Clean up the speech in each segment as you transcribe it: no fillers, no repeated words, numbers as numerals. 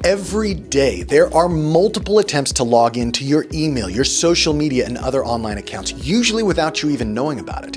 Every day, there are multiple attempts to log into your email, your social media, and other online accounts, usually without you even knowing about it.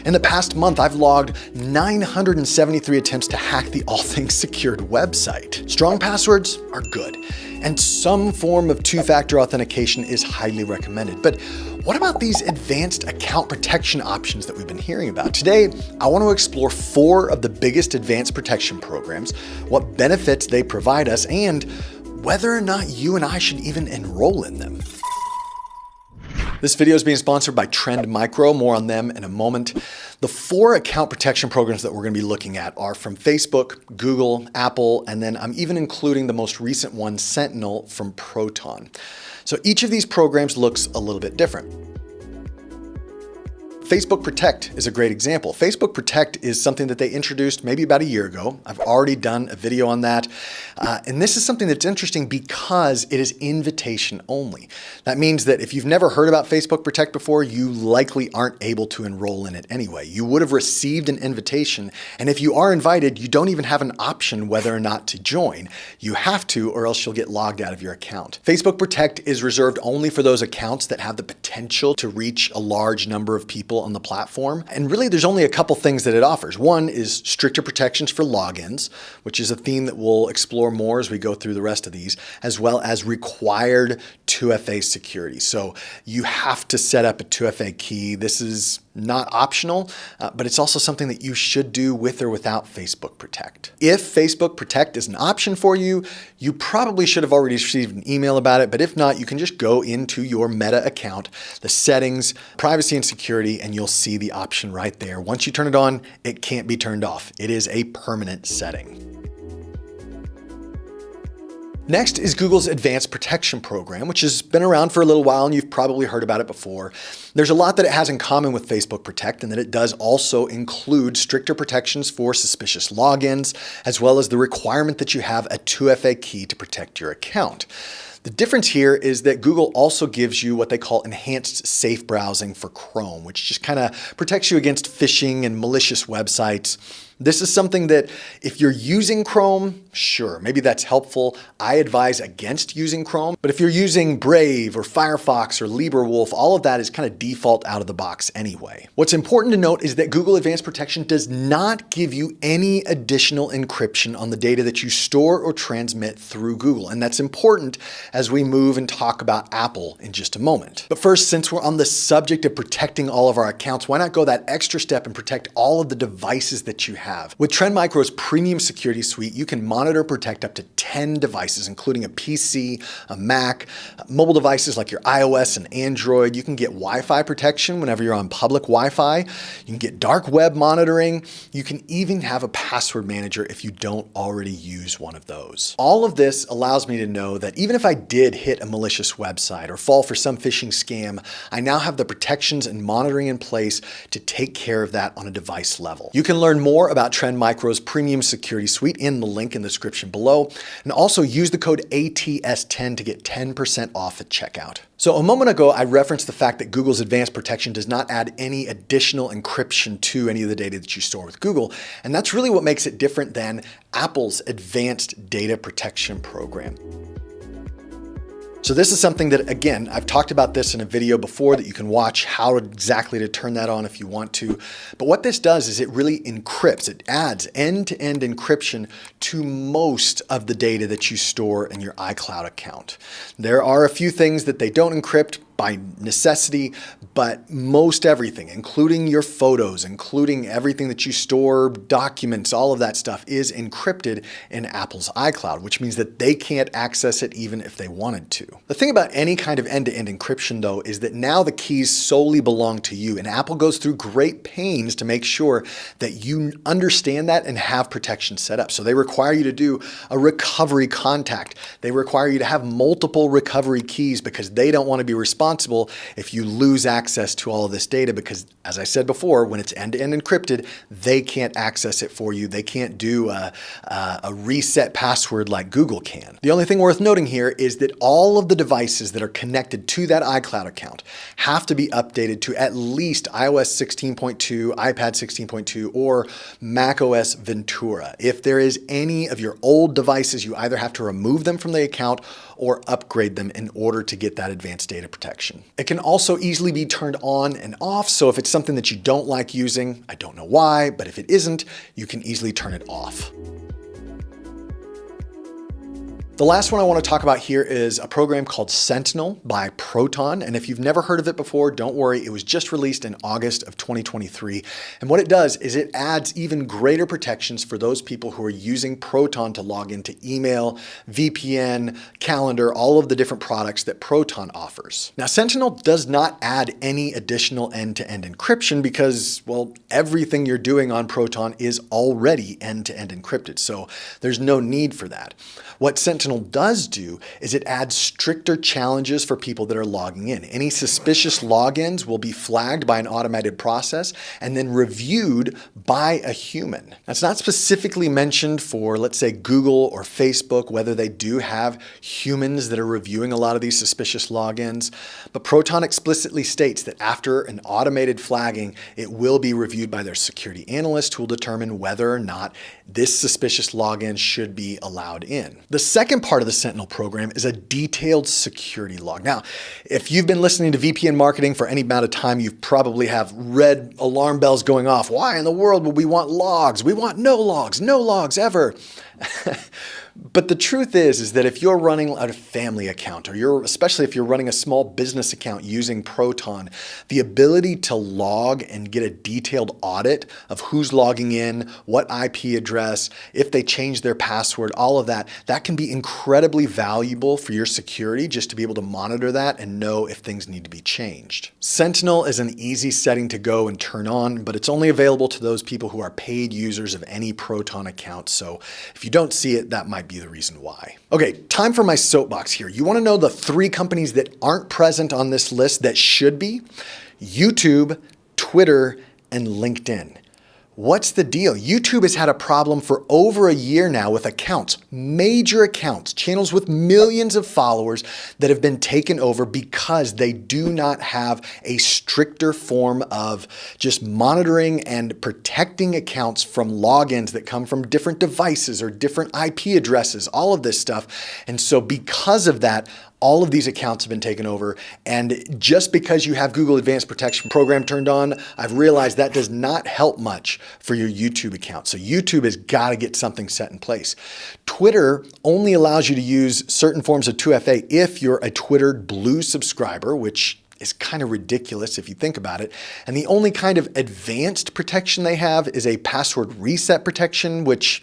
In the past month, I've logged 973 attempts to hack the All Things Secured website. Strong passwords are good, and some form of two-factor authentication is highly recommended. But what about these advanced account protection options that we've been hearing about? Today, I want to explore 4 of the biggest advanced protection programs, what benefits they provide us, and whether or not you and I should even enroll in them. This video is being sponsored by Trend Micro. More on them in a moment. The 4 account protection programs that we're going to be looking at are from Facebook, Google, Apple, and then I'm even including the most recent one, Sentinel from Proton. So each of these programs looks a little bit different. Facebook Protect is a great example. Facebook Protect is something that they introduced maybe about a year ago. I've already done a video on that. And this is something that's interesting because it is invitation only. That means that if you've never heard about Facebook Protect before, you likely aren't able to enroll in it anyway. You would have received an invitation, and if you are invited, you don't even have an option whether or not to join. You have to, or else you'll get logged out of your account. Facebook Protect is reserved only for those accounts that have the potential to reach a large number of people on the platform. And really, there's only a couple things that it offers. One is stricter protections for logins, which is a theme that we'll explore more as we go through the rest of these, as well as required 2FA security. So you have to set up a 2FA key. This is not optional, but it's also something that you should do with or without Facebook Protect. If Facebook Protect is an option for you, you probably should have already received an email about it, but if not, you can just go into your Meta account, the settings, privacy and security, and you'll see the option right there. Once you turn it on, it can't be turned off. It is a permanent setting. Next is Google's Advanced Protection Program, which has been around for a little while and you've probably heard about it before. There's a lot that it has in common with Facebook Protect, and that it does also include stricter protections for suspicious logins, as well as the requirement that you have a 2FA key to protect your account. The difference here is that Google also gives you what they call enhanced safe browsing for Chrome, which just kind of protects you against phishing and malicious websites. This is something that if you're using Chrome, sure, maybe that's helpful. I advise against using Chrome, but if you're using Brave or Firefox or LibreWolf, all of that is kind of default out of the box anyway. What's important to note is that Google Advanced Protection does not give you any additional encryption on the data that you store or transmit through Google. And that's important as we move and talk about Apple in just a moment. But first, since we're on the subject of protecting all of our accounts, why not go that extra step and protect all of the devices that you have? With Trend Micro's premium security suite, you can monitor and protect up to 10 devices, including a PC, a Mac, mobile devices like your iOS and Android. You can get Wi-Fi protection whenever you're on public Wi-Fi. You can get dark web monitoring. You can even have a password manager if you don't already use one of those. All of this allows me to know that even if I did hit a malicious website or fall for some phishing scam, I now have the protections and monitoring in place to take care of that on a device level. You can learn more about Trend Micro's premium security suite in the link in the description below, and also use the code ATS10 to get 10% off at checkout. So a moment ago, I referenced the fact that Google's Advanced Protection does not add any additional encryption to any of the data that you store with Google, and that's really what makes it different than Apple's Advanced Data Protection Program. So this is something that, again, I've talked about this in a video before that you can watch how exactly to turn that on if you want to. But what this does is it really encrypts, it adds end-to-end encryption to most of the data that you store in your iCloud account. There are a few things that they don't encrypt by necessity, but most everything, including your photos, including everything that you store, documents, all of that stuff is encrypted in Apple's iCloud, which means that they can't access it even if they wanted to. The thing about any kind of end-to-end encryption, though, is that now the keys solely belong to you, and Apple goes through great pains to make sure that you understand that and have protection set up. So they require you to do a recovery contact. They require you to have multiple recovery keys because they don't want to be responsible responsible if you lose access to all of this data because, as I said before, when it's end-to-end encrypted, they can't access it for you. They can't do a reset password like Google can. The only thing worth noting here is that all of the devices that are connected to that iCloud account have to be updated to at least iOS 16.2, iPad 16.2, or macOS Ventura. If there is any of your old devices, you either have to remove them from the account or upgrade them in order to get that advanced data protection. It can also easily be turned on and off, so if it's something that you don't like using, I don't know why, but if it isn't, you can easily turn it off. The last one I want to talk about here is a program called Sentinel by Proton. And if you've never heard of it before, don't worry, it was just released in August of 2023. And what it does is it adds even greater protections for those people who are using Proton to log into email, VPN, calendar, all of the different products that Proton offers. Now, Sentinel does not add any additional end-to-end encryption because, well, everything you're doing on Proton is already end-to-end encrypted. So there's no need for that. What Sentinel does do is it adds stricter challenges for people that are logging in. Any suspicious logins will be flagged by an automated process and then reviewed by a human. That's not specifically mentioned for, let's say, Google or Facebook, whether they do have humans that are reviewing a lot of these suspicious logins. But Proton explicitly states that after an automated flagging, it will be reviewed by their security analyst who will determine whether or not this suspicious login should be allowed in. The second part of the Sentinel program is a detailed security log. Now, if you've been listening to VPN marketing for any amount of time, you probably have red alarm bells going off. Why in the world would we want logs? We want no logs ever. But the truth is that if you're running a family account, or especially if you're running a small business account using Proton, the ability to log and get a detailed audit of who's logging in, what IP address, if they change their password, all of that can be incredibly valuable for your security just to be able to monitor that and know if things need to be changed. Sentinel is an easy setting to go and turn on, but it's only available to those people who are paid users of any Proton account. So if you don't see it, that might be the reason why. Okay, time for my soapbox here. You want to know the 3 companies that aren't present on this list that should be? YouTube, Twitter, and LinkedIn. What's the deal? YouTube has had a problem for over a year now with accounts, major accounts, channels with millions of followers that have been taken over because they do not have a stricter form of just monitoring and protecting accounts from logins that come from different devices or different IP addresses, all of this stuff. And so because of that, all of these accounts have been taken over. And just because you have Google Advanced Protection Program turned on, I've realized that does not help much for your YouTube account. So YouTube has got to get something set in place. Twitter only allows you to use certain forms of 2FA if you're a Twitter Blue subscriber, which is kind of ridiculous if you think about it. And the only kind of advanced protection they have is a password reset protection, which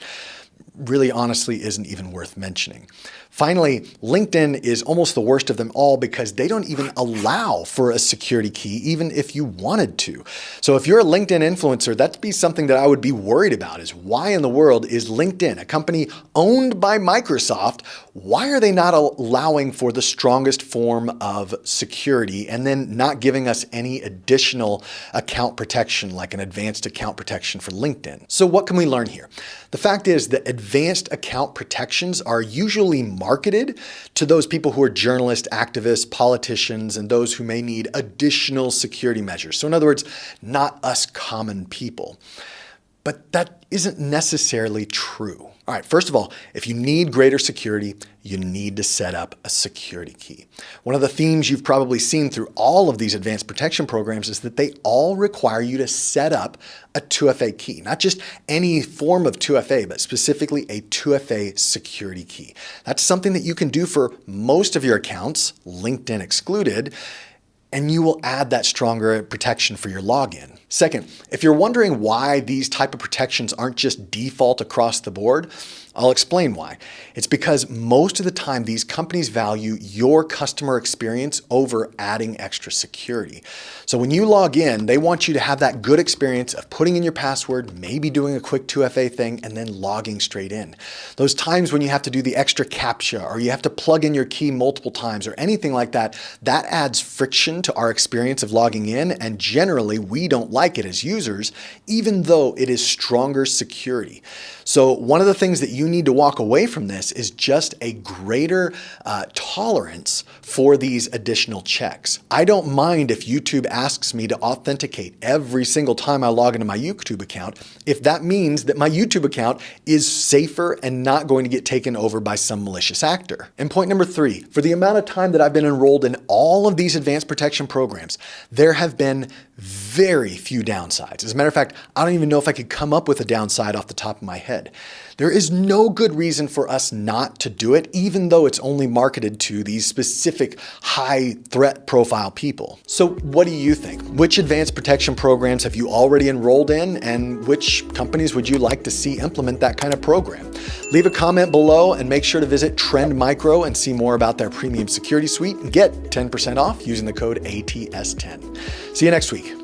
really honestly isn't even worth mentioning. Finally, LinkedIn is almost the worst of them all because they don't even allow for a security key, even if you wanted to. So if you're a LinkedIn influencer, that'd be something that I would be worried about is why in the world is LinkedIn, a company owned by Microsoft, why are they not allowing for the strongest form of security and then not giving us any additional account protection like an advanced account protection for LinkedIn? So what can we learn here? The fact is that advanced account protections are usually marketed to those people who are journalists, activists, politicians, and those who may need additional security measures. So in other words, not us common people. But that isn't necessarily true. All right, first of all, if you need greater security, you need to set up a security key. One of the themes you've probably seen through all of these advanced protection programs is that they all require you to set up a 2FA key, not just any form of 2FA, but specifically a 2FA security key. That's something that you can do for most of your accounts, LinkedIn excluded, and you will add that stronger protection for your login. Second, if you're wondering why these type of protections aren't just default across the board, I'll explain why. It's because most of the time these companies value your customer experience over adding extra security. So when you log in, they want you to have that good experience of putting in your password, maybe doing a quick 2FA thing, and then logging straight in. Those times when you have to do the extra CAPTCHA or you have to plug in your key multiple times or anything like that, that adds friction to our experience of logging in, and generally we don't like it as users, even though it is stronger security. So one of the things that you need to walk away from this is just a greater tolerance for these additional checks. I don't mind if YouTube asks me to authenticate every single time I log into my YouTube account, if that means that my YouTube account is safer and not going to get taken over by some malicious actor. And point number 3, for the amount of time that I've been enrolled in all of these advanced protection programs, there have been very few downsides. As a matter of fact, I don't even know if I could come up with a downside off the top of my head. There is no good reason for us not to do it, even though it's only marketed to these specific high threat profile people. So what do you think? Which advanced protection programs have you already enrolled in, and which companies would you like to see implement that kind of program? Leave a comment below and make sure to visit Trend Micro and see more about their premium security suite and get 10% off using the code ATS10. See you next week.